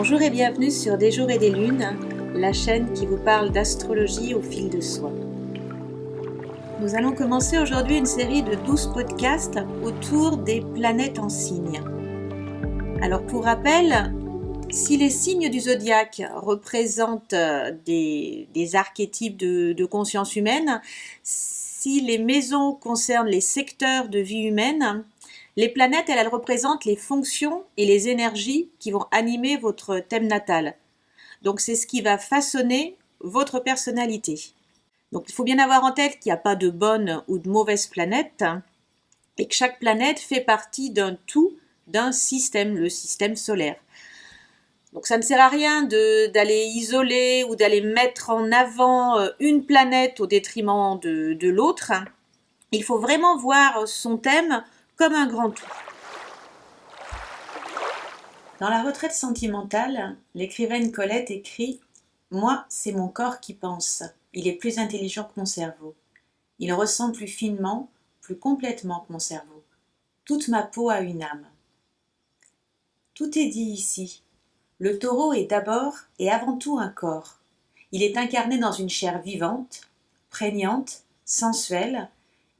Bonjour et bienvenue sur Des jours et des lunes, la chaîne qui vous parle d'astrologie au fil de soi. Nous allons commencer aujourd'hui une série de 12 podcasts autour des planètes en signes. Alors pour rappel, si les signes du zodiaque représentent des archétypes de conscience humaine, si les maisons concernent les secteurs de vie humaine, les planètes, elles représentent les fonctions et les énergies qui vont animer votre thème natal. Donc c'est ce qui va façonner votre personnalité. Donc il faut bien avoir en tête qu'il n'y a pas de bonne ou de mauvaise planète et que chaque planète fait partie d'un tout, d'un système, le système solaire. Donc ça ne sert à rien d'aller isoler ou d'aller mettre en avant une planète au détriment de l'autre. Il faut vraiment voir son thème comme un grand tout. Dans La retraite sentimentale, l'écrivaine Colette écrit « Moi, c'est mon corps qui pense. Il est plus intelligent que mon cerveau. Il ressent plus finement, plus complètement que mon cerveau. Toute ma peau a une âme. » Tout est dit ici. Le taureau est d'abord et avant tout un corps. Il est incarné dans une chair vivante, prégnante, sensuelle,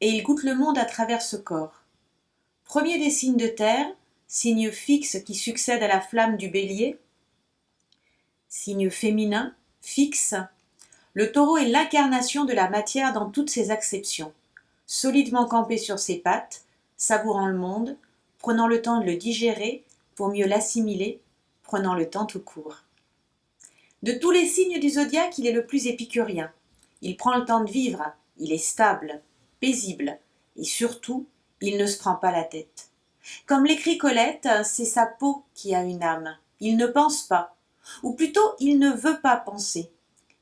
et il goûte le monde à travers ce corps. Premier des signes de terre, signe fixe qui succède à la flamme du bélier, signe féminin, fixe, le taureau est l'incarnation de la matière dans toutes ses acceptions, solidement campé sur ses pattes, savourant le monde, prenant le temps de le digérer pour mieux l'assimiler, prenant le temps tout court. De tous les signes du zodiaque, il est le plus épicurien. Il prend le temps de vivre, il est stable, paisible, et surtout, il ne se prend pas la tête. Comme l'écrit Colette, c'est sa peau qui a une âme. Il ne pense pas, ou plutôt il ne veut pas penser.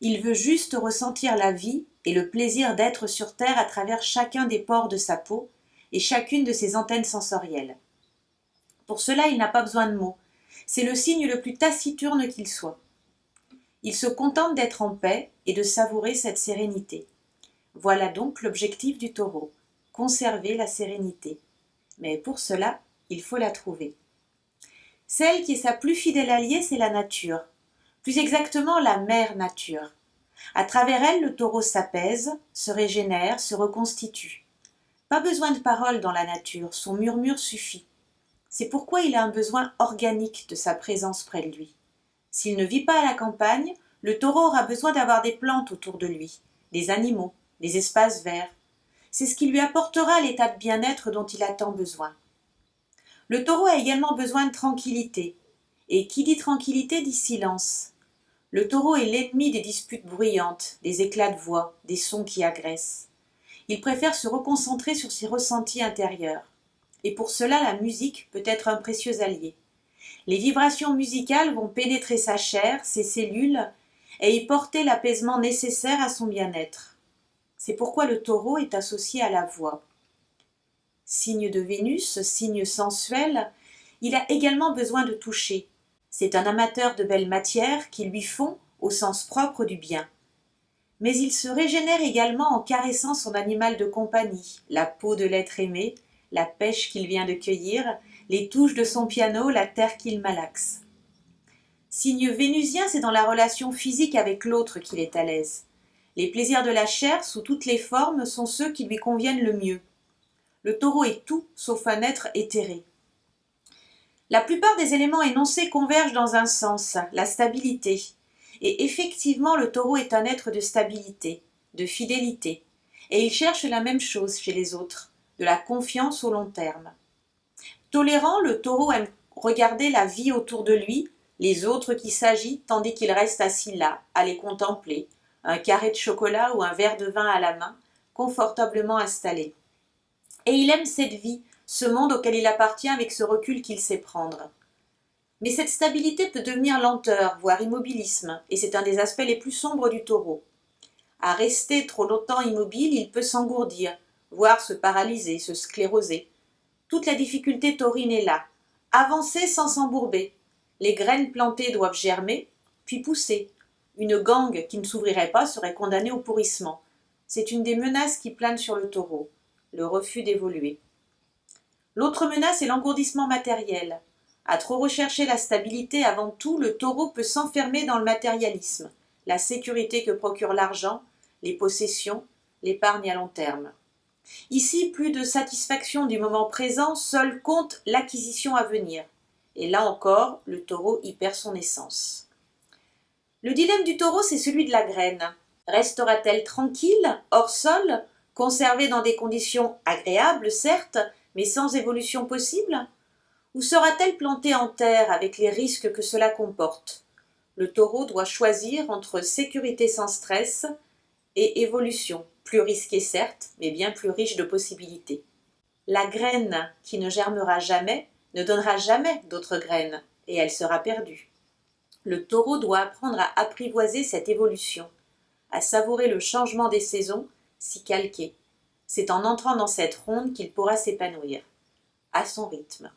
Il veut juste ressentir la vie et le plaisir d'être sur terre à travers chacun des pores de sa peau et chacune de ses antennes sensorielles. Pour cela, il n'a pas besoin de mots. C'est le signe le plus taciturne qu'il soit. Il se contente d'être en paix et de savourer cette sérénité. Voilà donc l'objectif du taureau, conserver la sérénité. Mais pour cela, il faut la trouver. Celle qui est sa plus fidèle alliée, c'est la nature. Plus exactement, la mère nature. À travers elle, le taureau s'apaise, se régénère, se reconstitue. Pas besoin de paroles dans la nature, son murmure suffit. C'est pourquoi il a un besoin organique de sa présence près de lui. S'il ne vit pas à la campagne, le taureau aura besoin d'avoir des plantes autour de lui, des animaux, des espaces verts. C'est ce qui lui apportera l'état de bien-être dont il a tant besoin. Le taureau a également besoin de tranquillité. Et qui dit tranquillité dit silence. Le taureau est l'ennemi des disputes bruyantes, des éclats de voix, des sons qui agressent. Il préfère se reconcentrer sur ses ressentis intérieurs. Et pour cela, la musique peut être un précieux allié. Les vibrations musicales vont pénétrer sa chair, ses cellules, et y porter l'apaisement nécessaire à son bien-être. C'est pourquoi le taureau est associé à la voix. Signe de Vénus, signe sensuel, il a également besoin de toucher. C'est un amateur de belles matières qui lui font, au sens propre, du bien. Mais il se régénère également en caressant son animal de compagnie, la peau de l'être aimé, la pêche qu'il vient de cueillir, les touches de son piano, la terre qu'il malaxe. Signe vénusien, c'est dans la relation physique avec l'autre qu'il est à l'aise. Les plaisirs de la chair, sous toutes les formes, sont ceux qui lui conviennent le mieux. Le taureau est tout sauf un être éthéré. La plupart des éléments énoncés convergent dans un sens, la stabilité. Et effectivement, le taureau est un être de stabilité, de fidélité. Et il cherche la même chose chez les autres, de la confiance au long terme. Tolérant, le taureau aime regarder la vie autour de lui, les autres qui s'agitent tandis qu'il reste assis là, à les contempler, un carré de chocolat ou un verre de vin à la main, confortablement installé. Et il aime cette vie, ce monde auquel il appartient avec ce recul qu'il sait prendre. Mais cette stabilité peut devenir lenteur, voire immobilisme, et c'est un des aspects les plus sombres du taureau. À rester trop longtemps immobile, il peut s'engourdir, voire se paralyser, se scléroser. Toute la difficulté taurine est là. Avancer sans s'embourber. Les graines plantées doivent germer, puis pousser. Une gangue qui ne s'ouvrirait pas serait condamnée au pourrissement. C'est une des menaces qui planent sur le taureau, le refus d'évoluer. L'autre menace est l'engourdissement matériel. À trop rechercher la stabilité avant tout, le taureau peut s'enfermer dans le matérialisme, la sécurité que procure l'argent, les possessions, l'épargne à long terme. Ici, plus de satisfaction du moment présent, seul compte l'acquisition à venir. Et là encore, le taureau y perd son essence. Le dilemme du taureau, c'est celui de la graine. Restera-t-elle tranquille, hors sol, conservée dans des conditions agréables, certes, mais sans évolution possible? Ou sera-t-elle plantée en terre avec les risques que cela comporte? Le taureau doit choisir entre sécurité sans stress et évolution, plus risquée certes, mais bien plus riche de possibilités. La graine qui ne germera jamais ne donnera jamais d'autres graines, et elle sera perdue. Le taureau doit apprendre à apprivoiser cette évolution, à savourer le changement des saisons, s'y calquer. C'est en entrant dans cette ronde qu'il pourra s'épanouir, à son rythme.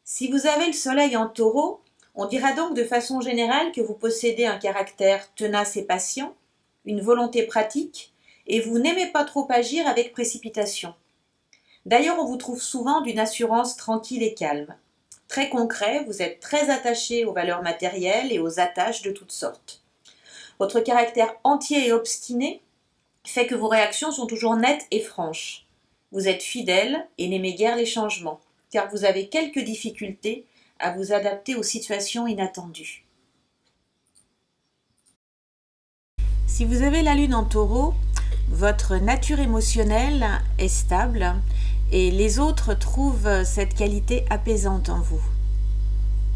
Si vous avez le soleil en taureau, on dira donc de façon générale que vous possédez un caractère tenace et patient, une volonté pratique, et vous n'aimez pas trop agir avec précipitation. D'ailleurs, on vous trouve souvent d'une assurance tranquille et calme. Très concret, vous êtes très attaché aux valeurs matérielles et aux attaches de toutes sortes. Votre caractère entier et obstiné fait que vos réactions sont toujours nettes et franches. Vous êtes fidèle et n'aimez guère les changements, car vous avez quelques difficultés à vous adapter aux situations inattendues. Si vous avez la lune en taureau, votre nature émotionnelle est stable et les autres trouvent cette qualité apaisante en vous.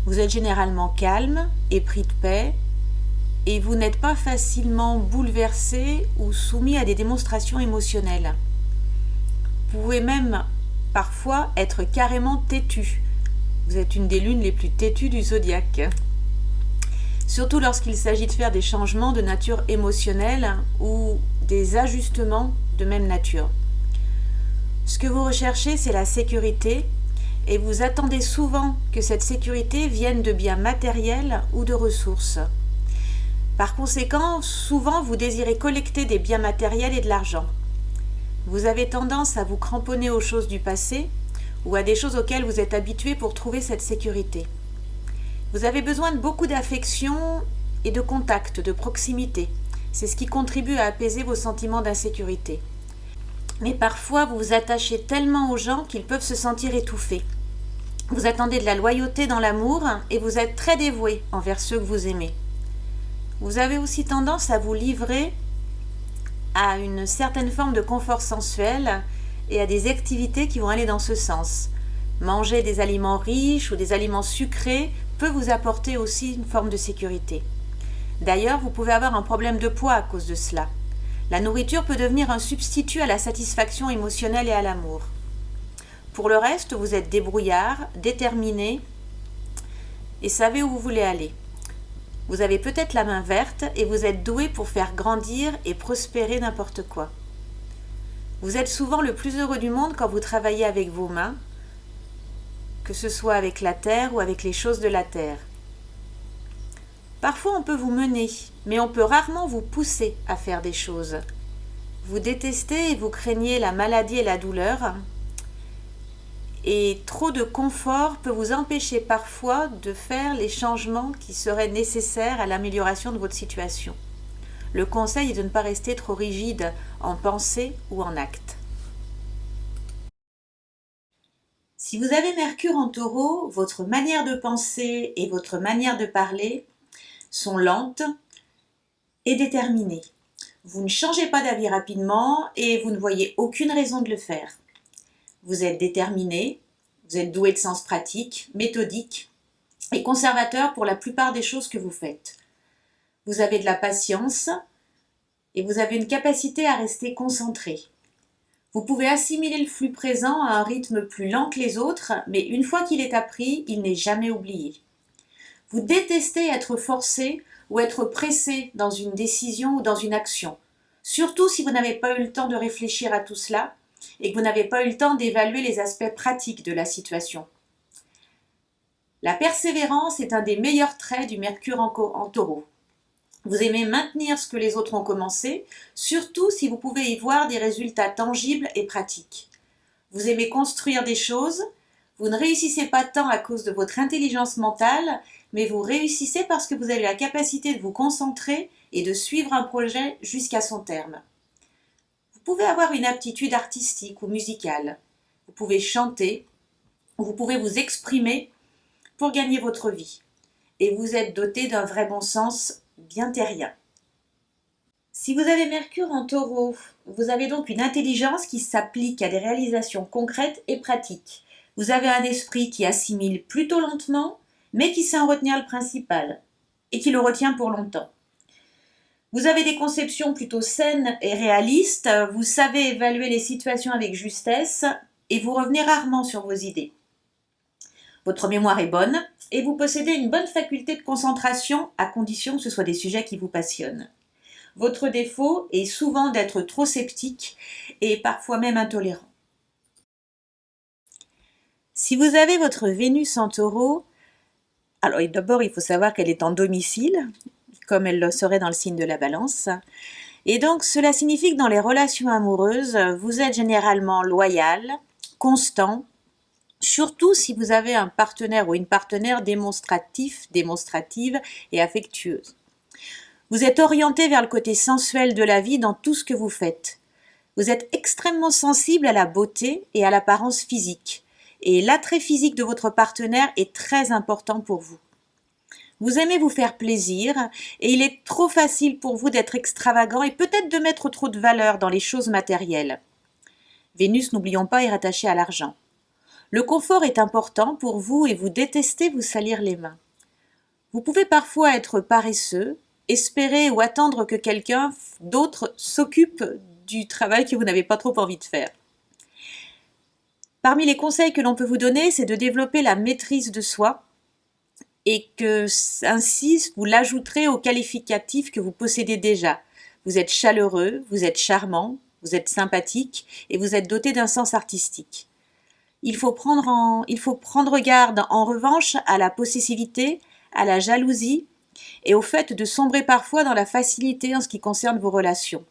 Vous êtes généralement calme, épris de paix, et vous n'êtes pas facilement bouleversé ou soumis à des démonstrations émotionnelles. Vous pouvez même parfois être carrément têtu. Vous êtes une des lunes les plus têtues du zodiaque. Surtout lorsqu'il s'agit de faire des changements de nature émotionnelle ou des ajustements de même nature. Ce que vous recherchez, c'est la sécurité et vous attendez souvent que cette sécurité vienne de biens matériels ou de ressources. Par conséquent, souvent vous désirez collecter des biens matériels et de l'argent. Vous avez tendance à vous cramponner aux choses du passé ou à des choses auxquelles vous êtes habitué pour trouver cette sécurité. Vous avez besoin de beaucoup d'affection et de contact, de proximité. C'est ce qui contribue à apaiser vos sentiments d'insécurité. Mais parfois, vous vous attachez tellement aux gens qu'ils peuvent se sentir étouffés. Vous attendez de la loyauté dans l'amour et vous êtes très dévoué envers ceux que vous aimez. Vous avez aussi tendance à vous livrer à une certaine forme de confort sensuel et à des activités qui vont aller dans ce sens. Manger des aliments riches ou des aliments sucrés peut vous apporter aussi une forme de sécurité. D'ailleurs, vous pouvez avoir un problème de poids à cause de cela. La nourriture peut devenir un substitut à la satisfaction émotionnelle et à l'amour. Pour le reste, vous êtes débrouillard, déterminé et savez où vous voulez aller. Vous avez peut-être la main verte et vous êtes doué pour faire grandir et prospérer n'importe quoi. Vous êtes souvent le plus heureux du monde quand vous travaillez avec vos mains, que ce soit avec la terre ou avec les choses de la terre. Parfois on peut vous mener, mais on peut rarement vous pousser à faire des choses. Vous détestez et vous craignez la maladie et la douleur, et trop de confort peut vous empêcher parfois de faire les changements qui seraient nécessaires à l'amélioration de votre situation. Le conseil est de ne pas rester trop rigide en pensée ou en acte. Si vous avez Mercure en taureau, votre manière de penser et votre manière de parler sont lentes et déterminées. Vous ne changez pas d'avis rapidement et vous ne voyez aucune raison de le faire. Vous êtes déterminé, vous êtes doué de sens pratique, méthodique et conservateur pour la plupart des choses que vous faites. Vous avez de la patience et vous avez une capacité à rester concentré. Vous pouvez assimiler le flux présent à un rythme plus lent que les autres, mais une fois qu'il est appris, il n'est jamais oublié. Vous détestez être forcé ou être pressé dans une décision ou dans une action, surtout si vous n'avez pas eu le temps de réfléchir à tout cela et que vous n'avez pas eu le temps d'évaluer les aspects pratiques de la situation. La persévérance est un des meilleurs traits du Mercure en taureau. Vous aimez maintenir ce que les autres ont commencé, surtout si vous pouvez y voir des résultats tangibles et pratiques. Vous aimez construire des choses, Vous ne réussissez pas tant à cause de votre intelligence mentale, mais vous réussissez parce que vous avez la capacité de vous concentrer et de suivre un projet jusqu'à son terme. Vous pouvez avoir une aptitude artistique ou musicale. Vous pouvez chanter, ou vous pouvez vous exprimer pour gagner votre vie. Et vous êtes doté d'un vrai bon sens bien terrien. Si vous avez Mercure en Taureau, vous avez donc une intelligence qui s'applique à des réalisations concrètes et pratiques. Vous avez un esprit qui assimile plutôt lentement, mais qui sait en retenir le principal, et qui le retient pour longtemps. Vous avez des conceptions plutôt saines et réalistes, vous savez évaluer les situations avec justesse, et vous revenez rarement sur vos idées. Votre mémoire est bonne, et vous possédez une bonne faculté de concentration, à condition que ce soit des sujets qui vous passionnent. Votre défaut est souvent d'être trop sceptique et parfois même intolérant. Si vous avez votre Vénus en Taureau, alors d'abord il faut savoir qu'elle est en domicile, comme elle le serait dans le signe de la Balance. Et donc cela signifie que dans les relations amoureuses, vous êtes généralement loyal, constant, surtout si vous avez un partenaire ou une partenaire démonstrative et affectueuse. Vous êtes orienté vers le côté sensuel de la vie dans tout ce que vous faites. Vous êtes extrêmement sensible à la beauté et à l'apparence physique. Et l'attrait physique de votre partenaire est très important pour vous. Vous aimez vous faire plaisir et il est trop facile pour vous d'être extravagant et peut-être de mettre trop de valeur dans les choses matérielles. Vénus, n'oublions pas, est rattachée à l'argent. Le confort est important pour vous et vous détestez vous salir les mains. Vous pouvez parfois être paresseux, espérer ou attendre que quelqu'un d'autre s'occupe du travail que vous n'avez pas trop envie de faire. Parmi les conseils que l'on peut vous donner, c'est de développer la maîtrise de soi et que ainsi vous l'ajouterez aux qualificatifs que vous possédez déjà. Vous êtes chaleureux, vous êtes charmant, vous êtes sympathique et vous êtes doté d'un sens artistique. Il faut prendre garde en revanche à la possessivité, à la jalousie et au fait de sombrer parfois dans la facilité en ce qui concerne vos relations.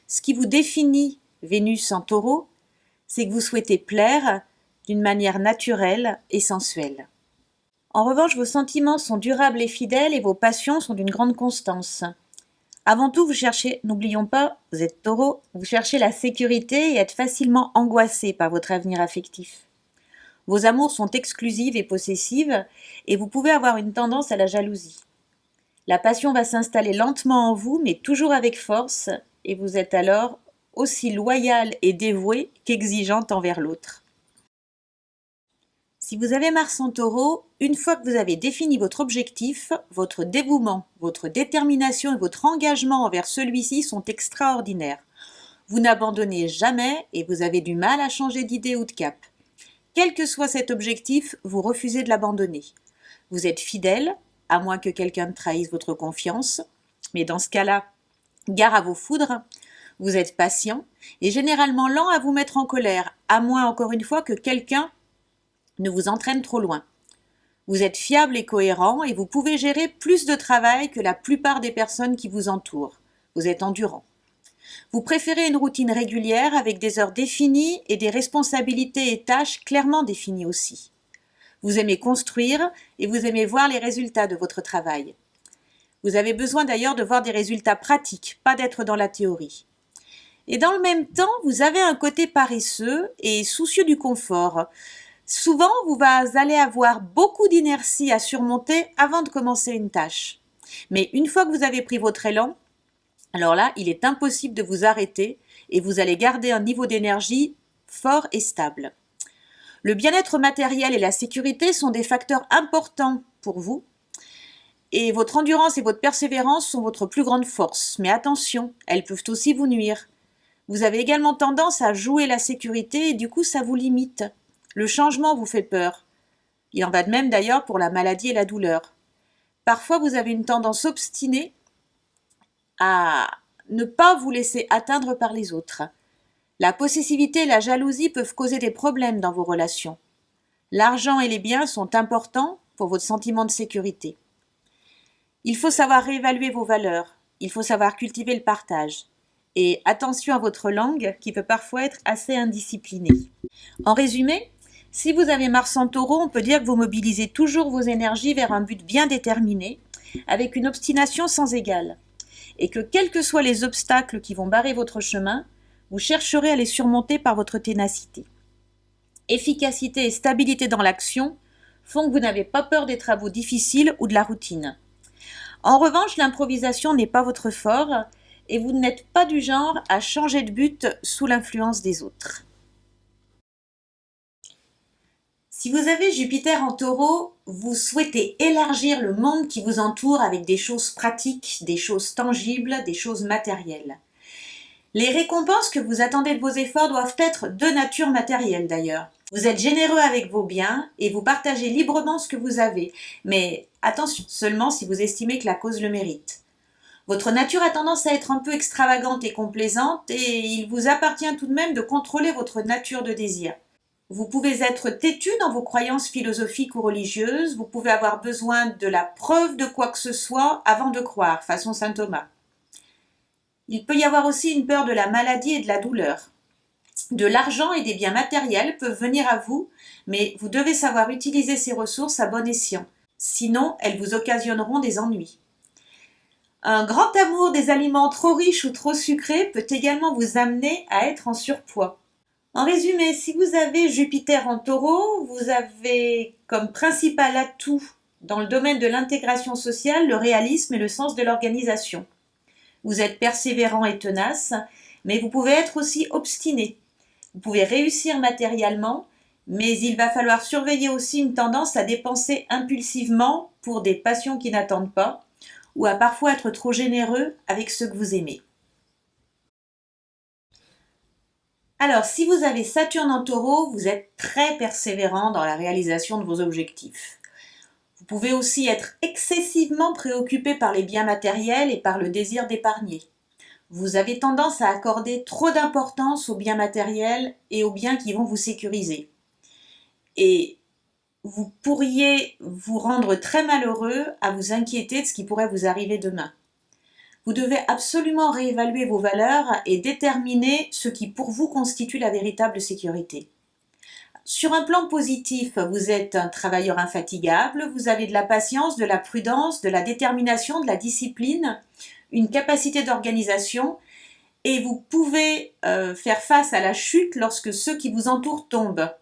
Ce qui vous définit, Vénus en Taureau, c'est que vous souhaitez plaire d'une manière naturelle et sensuelle. En revanche, vos sentiments sont durables et fidèles et vos passions sont d'une grande constance. Avant tout, vous cherchez, n'oublions pas, vous êtes Taureau, vous cherchez la sécurité et êtes facilement angoissé par votre avenir affectif. Vos amours sont exclusives et possessives et vous pouvez avoir une tendance à la jalousie. La passion va s'installer lentement en vous, mais toujours avec force, et vous êtes alors aussi loyal et dévoué qu'exigeante envers l'autre. Si vous avez Mars en Taureau, une fois que vous avez défini votre objectif, votre dévouement, votre détermination et votre engagement envers celui-ci sont extraordinaires. Vous n'abandonnez jamais et vous avez du mal à changer d'idée ou de cap. Quel que soit cet objectif, vous refusez de l'abandonner. Vous êtes fidèle, à moins que quelqu'un ne trahisse votre confiance, mais dans ce cas-là, gare à vos foudres. Vous êtes patient et généralement lent à vous mettre en colère, à moins encore une fois que quelqu'un ne vous entraîne trop loin. Vous êtes fiable et cohérent et vous pouvez gérer plus de travail que la plupart des personnes qui vous entourent. Vous êtes endurant. Vous préférez une routine régulière avec des heures définies et des responsabilités et tâches clairement définies aussi. Vous aimez construire et vous aimez voir les résultats de votre travail. Vous avez besoin d'ailleurs de voir des résultats pratiques, pas d'être dans la théorie. Et dans le même temps, vous avez un côté paresseux et soucieux du confort. Souvent, vous allez avoir beaucoup d'inertie à surmonter avant de commencer une tâche. Mais une fois que vous avez pris votre élan, alors là, il est impossible de vous arrêter et vous allez garder un niveau d'énergie fort et stable. Le bien-être matériel et la sécurité sont des facteurs importants pour vous et votre endurance et votre persévérance sont votre plus grande force. Mais attention, elles peuvent aussi vous nuire. Vous avez également tendance à jouer la sécurité et du coup ça vous limite. Le changement vous fait peur. Il en va de même d'ailleurs pour la maladie et la douleur. Parfois vous avez une tendance obstinée à ne pas vous laisser atteindre par les autres. La possessivité et la jalousie peuvent causer des problèmes dans vos relations. L'argent et les biens sont importants pour votre sentiment de sécurité. Il faut savoir réévaluer vos valeurs, il faut savoir cultiver le partage. Et attention à votre langue qui peut parfois être assez indisciplinée. En résumé, Si vous avez Mars en Taureau, on peut dire que vous mobilisez toujours vos énergies vers un but bien déterminé, avec une obstination sans égale, et que quels que soient les obstacles qui vont barrer votre chemin, vous chercherez à les surmonter par votre ténacité. Efficacité et stabilité dans l'action font que vous n'avez pas peur des travaux difficiles ou de la routine. En revanche, l'improvisation n'est pas votre fort et vous n'êtes pas du genre à changer de but sous l'influence des autres. Si vous avez Jupiter en Taureau, vous souhaitez élargir le monde qui vous entoure avec des choses pratiques, des choses tangibles, des choses matérielles. Les récompenses que vous attendez de vos efforts doivent être de nature matérielle d'ailleurs. Vous êtes généreux avec vos biens et vous partagez librement ce que vous avez, mais attention, seulement si vous estimez que la cause le mérite. Votre nature a tendance à être un peu extravagante et complaisante et il vous appartient tout de même de contrôler votre nature de désir. Vous pouvez être têtu dans vos croyances philosophiques ou religieuses, vous pouvez avoir besoin de la preuve de quoi que ce soit avant de croire, façon saint Thomas. Il peut y avoir aussi une peur de la maladie et de la douleur. De l'argent et des biens matériels peuvent venir à vous, mais vous devez savoir utiliser ces ressources à bon escient. Sinon, elles vous occasionneront des ennuis. Un grand amour des aliments trop riches ou trop sucrés peut également vous amener à être en surpoids. En résumé, si vous avez Jupiter en Taureau, vous avez comme principal atout dans le domaine de l'intégration sociale le réalisme et le sens de l'organisation. Vous êtes persévérant et tenace, mais vous pouvez être aussi obstiné. Vous pouvez réussir matériellement, mais il va falloir surveiller aussi une tendance à dépenser impulsivement pour des passions qui n'attendent pas, ou à parfois être trop généreux avec ceux que vous aimez. Alors, si vous avez Saturne en Taureau, vous êtes très persévérant dans la réalisation de vos objectifs. Vous pouvez aussi être excessivement préoccupé par les biens matériels et par le désir d'épargner. Vous avez tendance à accorder trop d'importance aux biens matériels et aux biens qui vont vous sécuriser. Et vous pourriez vous rendre très malheureux à vous inquiéter de ce qui pourrait vous arriver demain. Vous devez absolument réévaluer vos valeurs et déterminer ce qui pour vous constitue la véritable sécurité. Sur un plan positif, vous êtes un travailleur infatigable, vous avez de la patience, de la prudence, de la détermination, de la discipline, une capacité d'organisation et vous pouvez faire face à la chute lorsque ceux qui vous entourent tombent.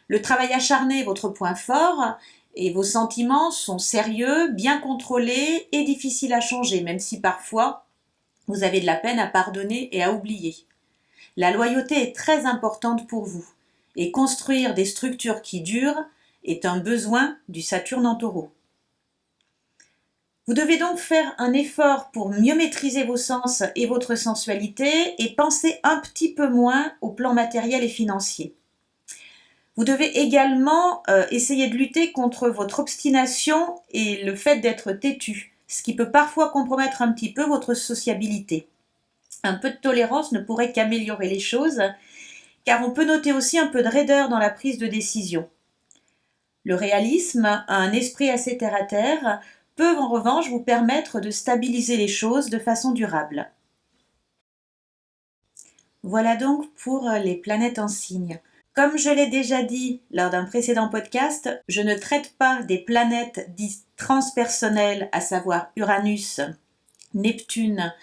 Le travail acharné est votre point fort et vos sentiments sont sérieux, bien contrôlés et difficiles à changer, même si parfois vous avez de la peine à pardonner et à oublier. La loyauté est très importante pour vous et construire des structures qui durent est un besoin du Saturne en Taureau. Vous devez donc faire un effort pour mieux maîtriser vos sens et votre sensualité et penser un petit peu moins au plan matériel et financier. Vous devez également essayer de lutter contre votre obstination et le fait d'être têtu, ce qui peut parfois compromettre un petit peu votre sociabilité. Un peu de tolérance ne pourrait qu'améliorer les choses, car on peut noter aussi un peu de raideur dans la prise de décision. Le réalisme, un esprit assez terre-à-terre, peut en revanche vous permettre de stabiliser les choses de façon durable. Voilà donc pour les planètes en signe. Comme je l'ai déjà dit lors d'un précédent podcast, je ne traite pas des planètes dites transpersonnelles, à savoir Uranus, Neptune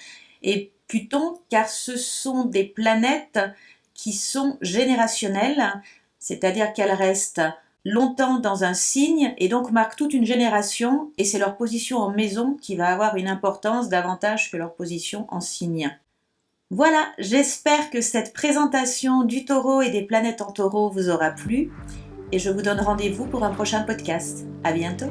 et Pluton, car ce sont des planètes qui sont générationnelles, c'est-à-dire qu'elles restent longtemps dans un signe et donc marquent toute une génération, et c'est leur position en maison qui va avoir une importance davantage que leur position en signe. Voilà, j'espère que cette présentation du Taureau et des planètes en Taureau vous aura plu et je vous donne rendez-vous pour un prochain podcast. À bientôt.